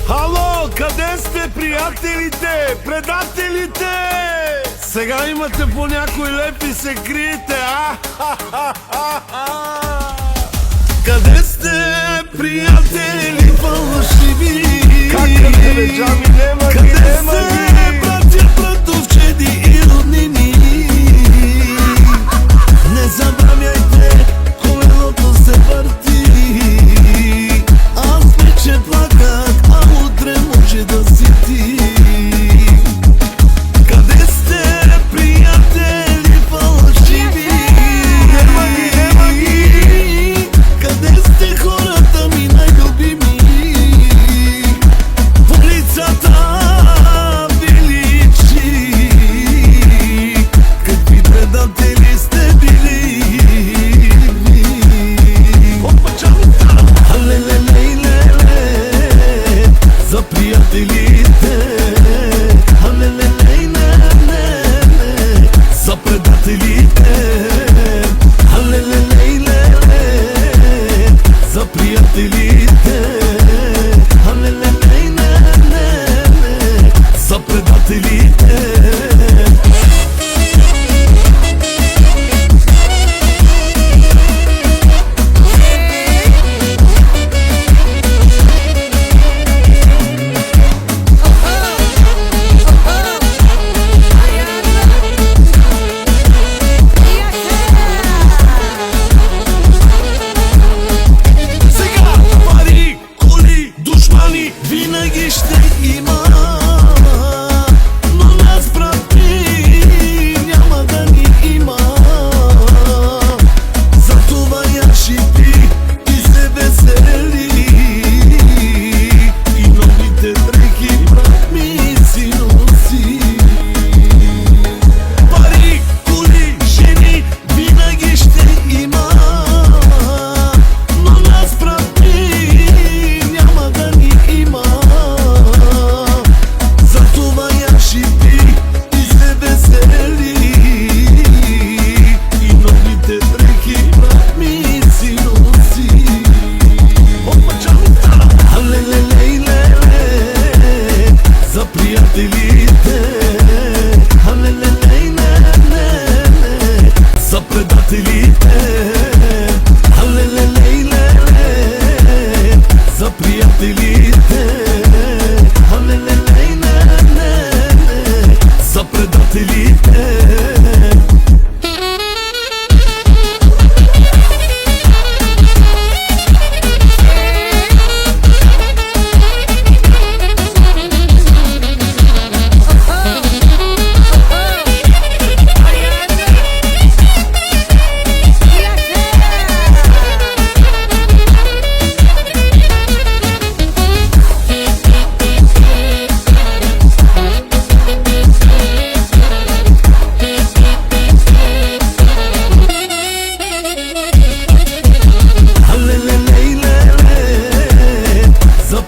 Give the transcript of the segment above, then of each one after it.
Хало, къде сте, приятелите, предателите? Сега имате по някой леп и се криете, а? Къде сте, приятели фалшиви? Как къде, бе, Джами, нема ги, къде нема сте, ги? братя, братовчеди и роднини? Не забравяйте, колелото се върти. Аз вече плаках, а утре може да си ти. Къде сте, приятели фалшиви? Нема ги, нема ги. Къде сте, хората ми най-любими? В улицата величи. Какви предатели сте били? Алелелейлеле, за приятелите. Алелелейлеле, за предателите. Алелелейлеле, за приятелите. Алелелейлеле, за предателите. Винаги ще има, но нас, брати, няма да ни има. Затова я шипи и се весели. И новите дрехи, брат ми, си носи. Пари, коли, жени, винаги ще има, но нас, брати, няма да ни има. Затова я шипи и се весели. И новите дрехи, брат ми, си носи. Алелелейлеле, за приятелите. Алелелейлеле, за предателите. Алелелейлеле, за приятелите. Алелелейлеле, за предателите.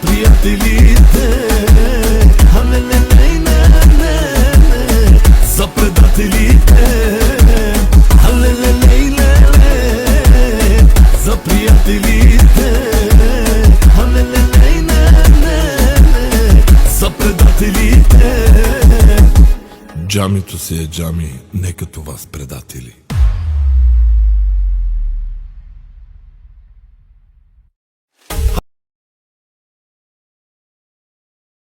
Приятелите, алелелейлеле, за предателите. Алелелейлеле, за приятелите. Алелелейлеле, за предателите. Джамито си е джами, не като вас предатели.